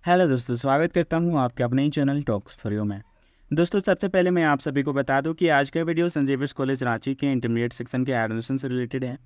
Hello दोस्तों, स्वागत करता हूं आपके अपने ही चैनल टॉक्स फॉर यू में। दोस्तों, सबसे पहले मैं आप सभी को बता दूं कि आज का वीडियो संत जेवियर्स कॉलेज रांची के इंटरमीडिएट सेक्शन के एडमिशन से रिलेटेड है।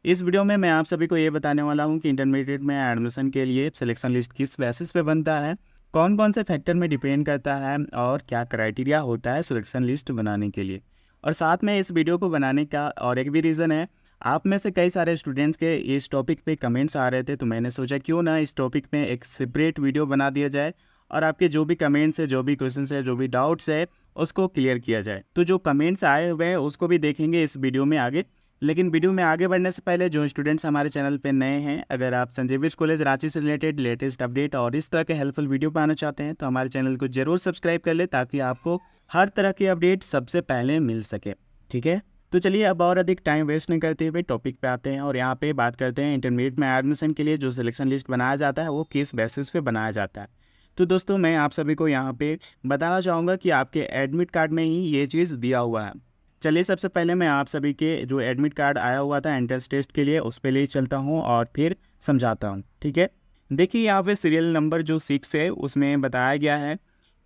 इस वीडियो में मैं आप सभी को ये बताने वाला हूं कि इंटरमीडिएट में एडमिशन के लिए सिलेक्शन लिस्ट किस बेसिस पे बनता है, कौन कौन से फैक्टर में डिपेंड करता है और क्या क्राइटेरिया होता है सिलेक्शन लिस्ट बनाने के लिए। और साथ में इस वीडियो को बनाने का और एक भी रीज़न है, आप में से कई सारे स्टूडेंट्स के इस टॉपिक पे कमेंट्स आ रहे थे, तो मैंने सोचा क्यों ना इस टॉपिक में एक सेपरेट वीडियो बना दिया जाए और आपके जो भी कमेंट्स है, जो भी क्वेश्चंस है, जो भी डाउट्स है, उसको क्लियर किया जाए। तो जो कमेंट्स आए हुए हैं उसको भी देखेंगे इस वीडियो में आगे। लेकिन वीडियो में आगे बढ़ने से पहले जो स्टूडेंट्स हमारे चैनल पे नए हैं, अगर आप संत जेवियर्स कॉलेज रांची से रिलेटेड लेटेस्ट अपडेट और इस तरह के हेल्पफुल वीडियो पाना चाहते हैं तो हमारे चैनल को जरूर सब्सक्राइब कर ले, ताकि आपको हर तरह की अपडेट सबसे पहले मिल सके। ठीक है, तो चलिए अब और अधिक टाइम वेस्ट नहीं करते हुए टॉपिक पे आते हैं और यहाँ पे बात करते हैं इंटरमीडिएट में एडमिशन के लिए जो सिलेक्शन लिस्ट बनाया जाता है वो किस बेसिस पे बनाया जाता है। तो दोस्तों, मैं आप सभी को यहाँ पे बताना चाहूँगा कि आपके एडमिट कार्ड में ही ये चीज़ दिया हुआ है। चलिए, सबसे पहले मैं आप सभी के जो एडमिट कार्ड आया हुआ था एंट्रेंस टेस्ट के लिए उस पर ले चलता हूँ और फिर समझाता हूँ। ठीक है, देखिए यहाँ पे सीरियल नंबर जो 6 है उसमें बताया गया है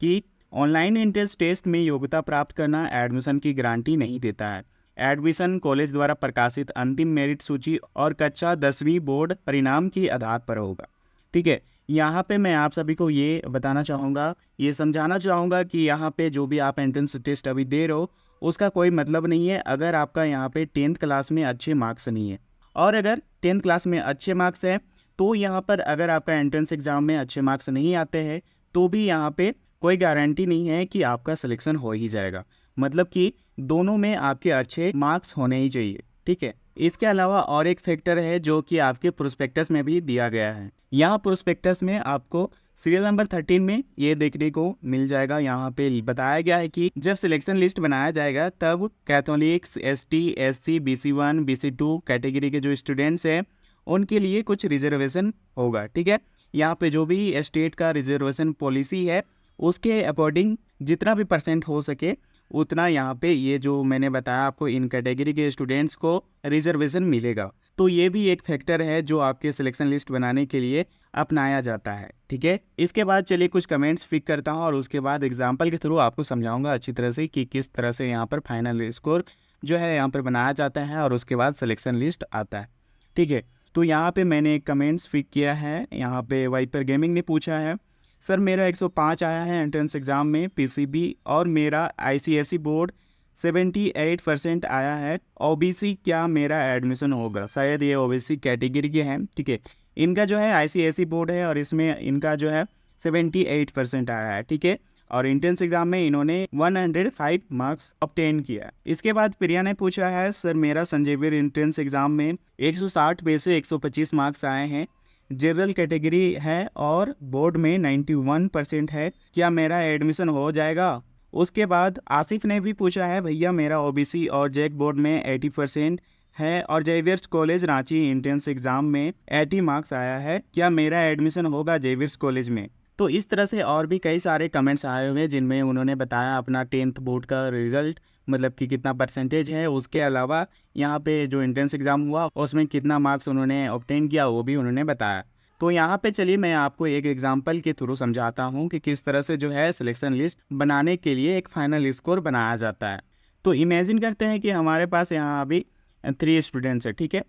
कि ऑनलाइन एंट्रेंस टेस्ट में योग्यता प्राप्त करना एडमिशन की गारंटी नहीं देता है। एडमिशन कॉलेज द्वारा प्रकाशित अंतिम मेरिट सूची और कक्षा 10वीं बोर्ड परिणाम के आधार पर होगा। ठीक है, यहाँ पे मैं आप सभी को ये बताना चाहूँगा, ये समझाना चाहूँगा कि यहाँ पे जो भी आप एंट्रेंस टेस्ट अभी दे रहे हो उसका कोई मतलब नहीं है अगर आपका यहाँ पे 10th क्लास में अच्छे मार्क्स नहीं है। और अगर 10th क्लास में अच्छे मार्क्स हैं तो यहाँ पर अगर आपका एंट्रेंस एग्ज़ाम में अच्छे मार्क्स नहीं आते हैं तो भी यहाँ पे कोई गारंटी नहीं है कि आपका सिलेक्शन हो ही जाएगा। मतलब कि दोनों में आपके अच्छे मार्क्स होने ही चाहिए। ठीक है, इसके अलावा और एक फैक्टर है जो कि आपके प्रोस्पेक्टस में भी दिया गया है। यहाँ प्रोस्पेक्टस में आपको सीरियल नंबर 13 में ये देखने को मिल जाएगा। यहाँ पे बताया गया है कि जब सिलेक्शन लिस्ट बनाया जाएगा तब Catholics, ST, SC, BC1, BC2 category के जो स्टूडेंट्स हैं उनके लिए कुछ रिजर्वेशन होगा। ठीक है, यहाँ पे जो भी स्टेट का रिजर्वेशन पॉलिसी है उसके अकॉर्डिंग जितना भी परसेंट हो सके उतना यहाँ पे ये जो मैंने बताया आपको इन कैटेगरी के स्टूडेंट्स को रिजर्वेशन मिलेगा। तो ये भी एक फैक्टर है जो आपके सिलेक्शन लिस्ट बनाने के लिए अपनाया जाता है। ठीक है, इसके बाद चलिए कुछ कमेंट्स पिक करता हूँ और उसके बाद एग्जाम्पल के थ्रू आपको समझाऊंगा अच्छी तरह से कि किस तरह से यहाँ पर फाइनल स्कोर जो है यहाँ पर बनाया जाता है और उसके बाद सिलेक्शन लिस्ट आता है। ठीक है, तो यहाँ पे मैंने एक कमेंट्स पिक किया है। यहाँ पे वाइपर गेमिंग ने पूछा है, सर मेरा 105 आया है एंट्रेंस एग्ज़ाम में PCB और मेरा ICSE बोर्ड 78% आया है, OBC क्या मेरा एडमिशन होगा? शायद ये OBC कैटेगरी के हैं। ठीक है, इनका जो है ICSE बोर्ड है और इसमें इनका जो है 78% आया है। ठीक है, और एंट्रेंस एग्ज़ाम में इन्होंने 105 मार्क्स ऑब्टेन किया। इसके बाद प्रिया ने पूछा है, सर मेरा संत जेवियर एंट्रेंस एग्ज़ाम में 160 में से 125 मार्क्स आए हैं, जनरल कैटेगरी है और बोर्ड में 91% है, क्या मेरा एडमिशन हो जाएगा? उसके बाद आसिफ ने भी पूछा है, भैया मेरा OBC और जैक बोर्ड में 80% है और Xavier's college Ranchi entrance exam में 80 मार्क्स आया है, क्या मेरा एडमिशन होगा जेवियर्स कॉलेज में? तो इस तरह से और भी कई सारे कमेंट्स आए हुए हैं जिनमें उन्होंने बताया अपना 10th बोर्ड का रिजल्ट, मतलब कि कितना परसेंटेज है। उसके अलावा यहाँ पे जो एंट्रेंस एग्ज़ाम हुआ उसमें कितना मार्क्स उन्होंने ऑब्टेन किया वो भी उन्होंने बताया। तो यहाँ पे चलिए मैं आपको एक एग्जांपल के थ्रू समझाता हूँ कि किस तरह से जो है सिलेक्शन लिस्ट बनाने के लिए एक फाइनल स्कोर बनाया जाता है। तो इमेजिन करते हैं कि हमारे पास यहाँ अभी 3 स्टूडेंट्स है। ठीक है,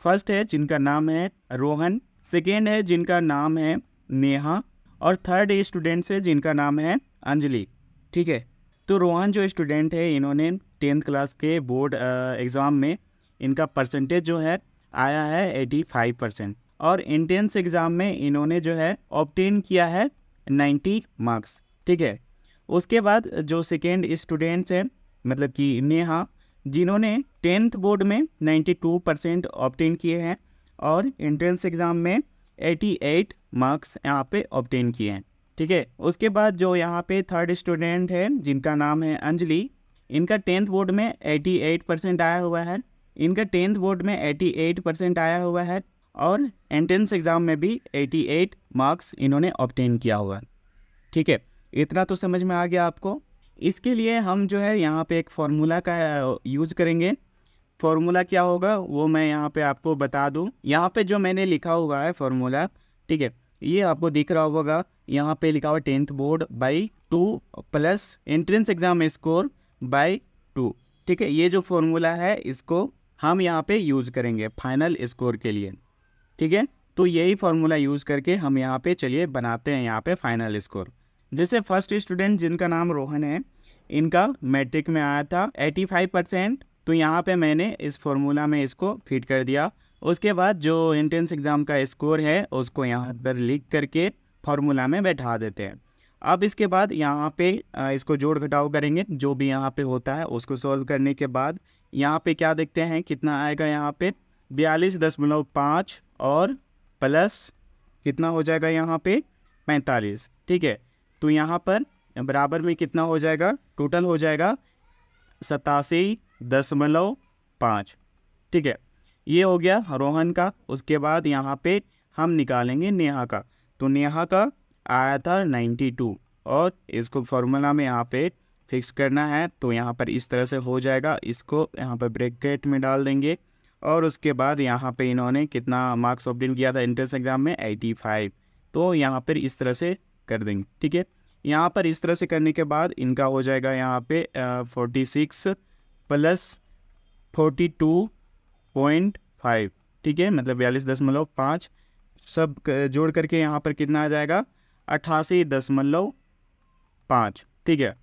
फर्स्ट है जिनका नाम है रोहन, सेकेंड है जिनका नाम है नेहा और थर्ड स्टूडेंट्स है जिनका नाम है अंजलि। ठीक है, तो रोहन जो स्टूडेंट है इन्होंने 10th क्लास के बोर्ड एग्ज़ाम में इनका परसेंटेज जो है आया है 85% और एंट्रेंस एग्ज़ाम में इन्होंने जो है ऑब्टेन किया है 90 मार्क्स। ठीक है, उसके बाद जो सेकेंड स्टूडेंट्स हैं मतलब कि नेहा, जिन्होंने 10th बोर्ड में 92% ऑब्टेन किए हैं और एंट्रेंस एग्ज़ाम में 88 मार्क्स यहाँ पे ऑब्टेन किए हैं। ठीक है, उसके बाद जो यहाँ पे थर्ड स्टूडेंट है जिनका नाम है अंजलि, इनका 10th बोर्ड में 88% आया हुआ है, इनका 10th बोर्ड में 88% आया हुआ है और एंट्रेंस एग्ज़ाम में भी 88 मार्क्स इन्होंने ऑब्टेन किया हुआ है। ठीक है, इतना तो समझ में आ गया आपको। इसके लिए हम जो है यहाँ पे एक फार्मूला का यूज करेंगे। फार्मूला क्या होगा वो मैं यहाँ पे आपको बता दूँ। यहाँ पे जो मैंने लिखा हुआ है फार्मूला, ठीक है, ये आपको दिख रहा होगा, यहाँ पे लिखा हुआ 10th board by 2 plus entrance exam score by 2। ठीक है, ये जो फॉर्मूला है इसको हम यहाँ पे यूज़ करेंगे फाइनल स्कोर के लिए। ठीक है, तो यही फार्मूला यूज़ करके हम यहाँ पे चलिए बनाते हैं यहाँ पे फाइनल स्कोर। जैसे फर्स्ट स्टूडेंट जिनका नाम रोहन है, इनका मैट्रिक में आया था 85%, तो यहाँ पे मैंने इस फार्मूला में इसको फिट कर दिया। उसके बाद जो एंट्रेंस एग्ज़ाम का स्कोर है उसको यहाँ पर लिख करके फार्मूला में बैठा देते हैं। अब इसके बाद यहाँ पे इसको जोड़ घटाव करेंगे, जो भी यहाँ पे होता है उसको सॉल्व करने के बाद यहाँ पे क्या देखते हैं कितना आएगा, यहाँ पे 42.5 और प्लस कितना हो जाएगा यहाँ पे 45। ठीक है, तो यहाँ पर बराबर में कितना हो जाएगा, टोटल हो जाएगा 87.5। ठीक है, ये हो गया रोहन का। उसके बाद यहाँ पे हम निकालेंगे नेहा का। तो नेहा का आया था 92 और इसको फॉर्मूला में यहाँ पे फिक्स करना है। तो यहाँ पर इस तरह से हो जाएगा, इसको यहाँ पर ब्रैकेट में डाल देंगे और उसके बाद यहाँ पे इन्होंने कितना मार्क्स ऑब्टेन किया था एंट्रेंस एग्जाम में 85, तो यहाँ पर इस तरह से कर देंगे। ठीक है, यहाँ पर इस तरह से करने के बाद इनका हो जाएगा यहाँ पे 46 प्लस 42.5। ठीक है, मतलब 42.5 सब जोड़ करके यहाँ पर कितना आ जाएगा 88.5। ठीक है,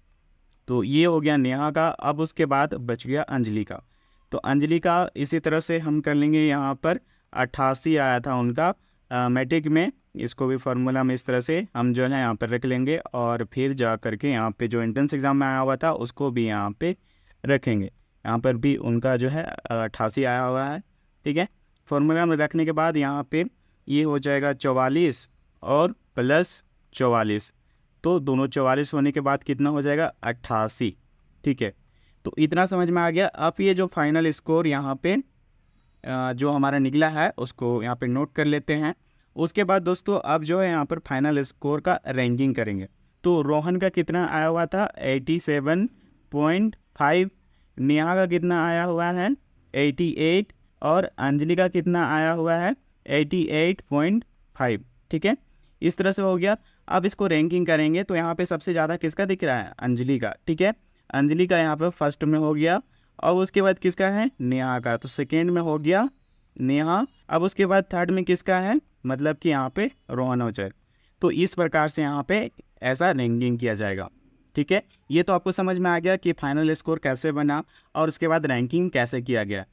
तो ये हो गया नेहा का। अब उसके बाद बच गया अंजलि का। तो अंजलि का इसी तरह से हम कर लेंगे, यहाँ पर 88 आया था उनका मैट्रिक में, इसको भी फार्मूला में इस तरह से हम जो है यहाँ पर रख लेंगे और फिर जा करके यहाँ पे जो एंट्रेंस एग्ज़ाम में आया हुआ था उसको भी यहाँ पे रखेंगे। यहाँ पर भी उनका जो है 88 आया हुआ है। ठीक है, फार्मूला में रखने के बाद यहाँ पे ये हो जाएगा 44 और प्लस 44, तो दोनों 44 होने के बाद कितना हो जाएगा 88। ठीक है, तो इतना समझ में आ गया। अब ये जो फाइनल स्कोर यहाँ पे जो हमारा निकला है उसको यहाँ पे नोट कर लेते हैं। उसके बाद दोस्तों अब जो है यहाँ पर फाइनल स्कोर का रैंकिंग करेंगे। तो रोहन का कितना आया हुआ था 87.5, नेहा का कितना आया हुआ है 88 और अंजलि का कितना आया हुआ है 88.5। ठीक है, इस तरह से हो गया। अब इसको रैंकिंग करेंगे तो यहाँ पे सबसे ज़्यादा किसका दिख रहा है, अंजलि का। ठीक है, अंजलि का यहाँ पे फर्स्ट में हो गया और उसके बाद किसका है, नेहा का। तो सेकेंड में हो गया नेहा। अब उसके बाद थर्ड में किसका है, मतलब कि यहाँ पे रोहन हो जाए। तो इस प्रकार से यहाँ पे ऐसा रैंकिंग किया जाएगा। ठीक है, ये तो आपको समझ में आ गया कि फाइनल स्कोर कैसे बना और उसके बाद रैंकिंग कैसे किया गया।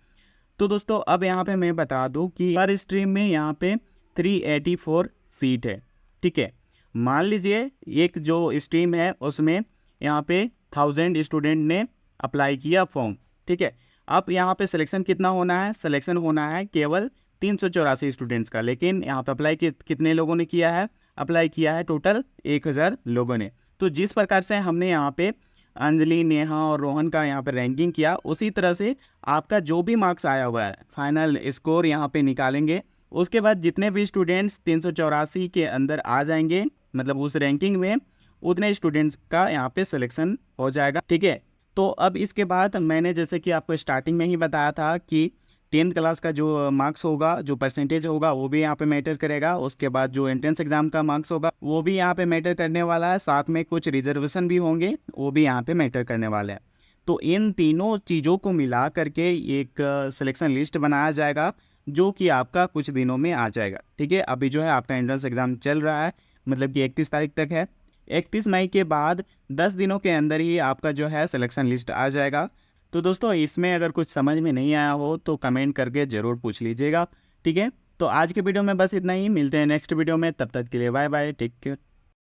तो दोस्तों अब यहाँ पे मैं बता दूँ कि हर स्ट्रीम में यहाँ पे 384 सीट है। ठीक है, मान लीजिए एक जो स्ट्रीम है उसमें यहाँ पे 1000 स्टूडेंट ने अप्लाई किया फॉर्म। ठीक है, अब यहाँ पे सिलेक्शन कितना होना है, सिलेक्शन होना है केवल 384 स्टूडेंट्स का। लेकिन यहाँ पे अप्लाई कितने लोगों ने किया है, अप्लाई किया है टोटल 1000 लोगों ने। तो जिस प्रकार से हमने यहाँ पे अंजलि, नेहा और रोहन का यहाँ पे रैंकिंग किया, उसी तरह से आपका जो भी मार्क्स आया हुआ है फाइनल स्कोर यहाँ पे निकालेंगे। उसके बाद जितने भी स्टूडेंट्स 384 के अंदर आ जाएंगे, मतलब उस रैंकिंग में, उतने स्टूडेंट्स का यहाँ पे सिलेक्शन हो जाएगा। ठीक है, तो अब इसके बाद मैंने जैसे कि आपको स्टार्टिंग में ही बताया था कि 10th क्लास का जो मार्क्स होगा, जो परसेंटेज होगा वो भी यहाँ पे मैटर करेगा। उसके बाद जो एंट्रेंस एग्जाम का मार्क्स होगा वो भी यहाँ पे मैटर करने वाला है। साथ में कुछ रिजर्वेशन भी होंगे, वो भी यहाँ पे मैटर करने वाले हैं। तो इन तीनों चीज़ों को मिला करके एक सिलेक्शन लिस्ट बनाया जाएगा जो कि आपका कुछ दिनों में आ जाएगा। ठीक है, अभी जो है आपका एंट्रेंस एग्ज़ाम चल रहा है, मतलब कि 31 तारीख तक है। 31 मई के बाद 10 दिनों के अंदर ही आपका जो है सिलेक्शन लिस्ट आ जाएगा। तो दोस्तों इसमें अगर कुछ समझ में नहीं आया हो तो कमेंट करके ज़रूर पूछ लीजिएगा। ठीक है, तो आज के वीडियो में बस इतना ही, मिलते हैं नेक्स्ट वीडियो में, तब तक के लिए बाय बाय, टेक केयर।